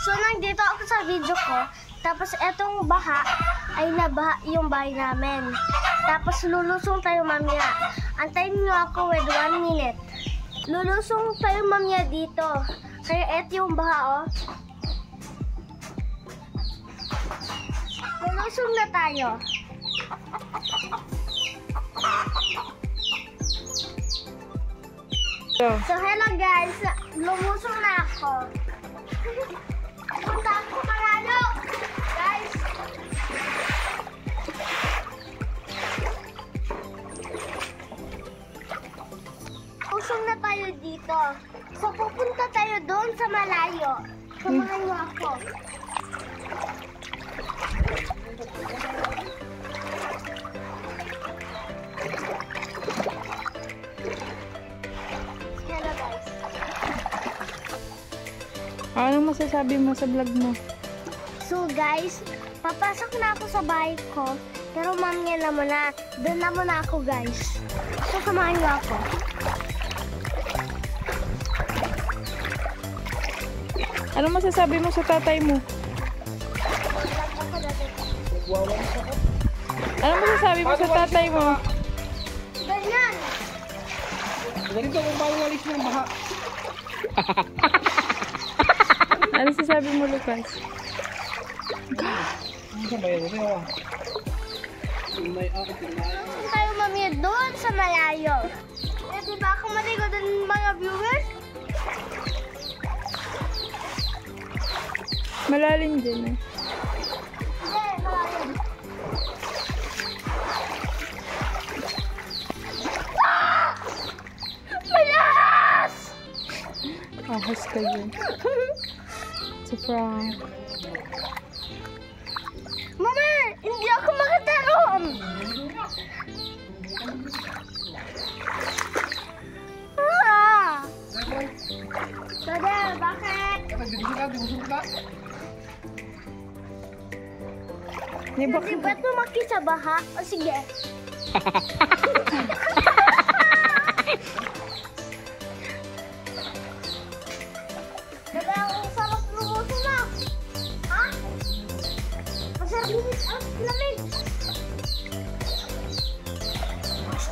So, nandito ako sa video ko. Tapos, etong baha ay nabaha yung bahay namin. Tapos, lulusong tayo mamaya. Antayin nyo ako with 1 minute. Lulusong tayo mamaya dito. Kaya eto yung baha, oh. Lulusong na tayo. So, hello guys. Lumusong na ako. Punta ako panalo. Guys. Lumusong na tayo dito. So, pupunta tayo doon sa malayo. Samahan niyo ako. Ano masasabi mo sa vlog mo? So guys, papasok na ako sa bahay ko. Pero mamaya na muna. Doon na muna ako guys. So samahan niyo ako. Ano masasabi mo sa tatay mo? Ano masasabi mo sa tatay mo? Ganyan. Ganito kung paano walis ng baha. Ano sasabi mo, Lucas? Ano sa bayan mo? Tayo mamaya doon sa malayo. Eh, diba ako maligo doon mga viewers? Malalim din eh. Hindi, malayo. Ah! Malas! Ahas kayo. It's a prank. Mama, hindi ako makatalon. Ah! Dada, bakit? Di ba? Hindi ba tumaki sa baha? O sige. Dada, ang sarap lumuso na. Ha? Masarap linis ang lamig.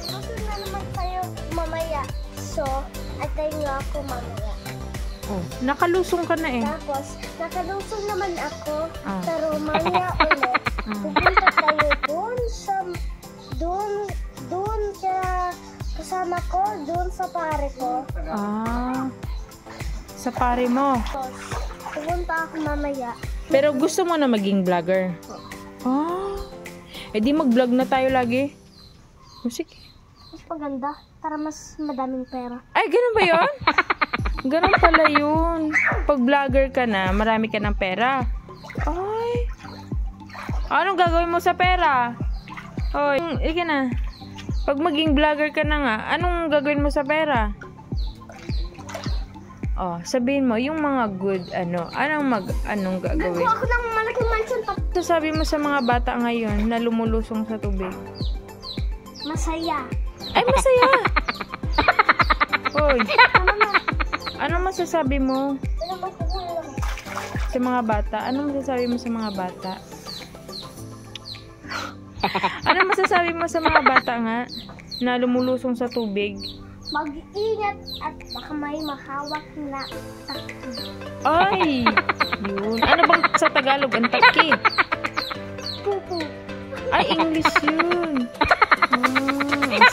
Lumusog na naman tayo mamaya. So, antayin niyo ako mamaya. Oh, nakalusong ka na eh. Tapos, nakalusong naman ako. Ah. Pero mamaya ulit, pupunta tayo doon sa kasama ko, doon sa pare ko. Ah. Sa pare mo. Tapos, pupunta ako mamaya. Pero gusto mo na maging vlogger? Ah. Eh di mag-vlog na tayo lagi. Oh, sige. Mas maganda, para mas madaming pera. Ay, ganun ba yun? Ganun pala yun. Pag vlogger ka na, marami ka ng pera. Ay. Anong gagawin mo sa pera? Hoy, ika na. Pag maging vlogger ka na nga, anong gagawin mo sa pera? Oh, sabihin mo, yung mga good, anong gagawin? Nagkuha ako ng malaking mansion. Sasabi mo sa mga bata ngayon na lumulusong sa tubig. Masaya. Ay, masaya! Hoy, Ano na? ano masasabi mo Ano masasabi? sa mga bata? Ano masasabi mo sa mga bata? Ano masasabi mo sa mga bata nga na lumulusong sa tubig? Mag-ingat at baka may mahawak na taki. Ay! Yun. Ano bang sa Tagalog ang taki? Pupu. Ay, English yun.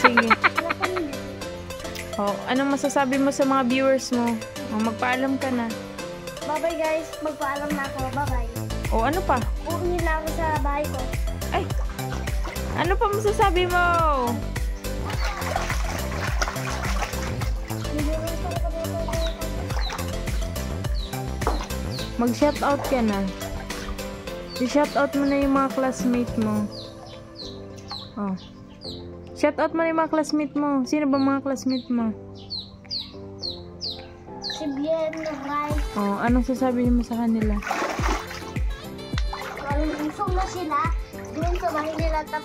Sige. Oh, ano masasabi mo sa mga viewers mo? Oh, magpaalam ka na. Bye-bye guys. Magpaalam na ako. Bye-bye. Oh, ano pa? Uuwi na ako sa bahay ko. Ay! Ano pa masasabi mo? Mag-shoutout ka na. I-shoutout mo na yung mga classmate mo. Oh. Shoutout mo na yung mga classmate mo. Sino ba mga classmate mo? Si Bien, Rai. Oh, anong sasabihin mo sa kanila? Walang usong na sila. Doon sa bahay nila. Tapos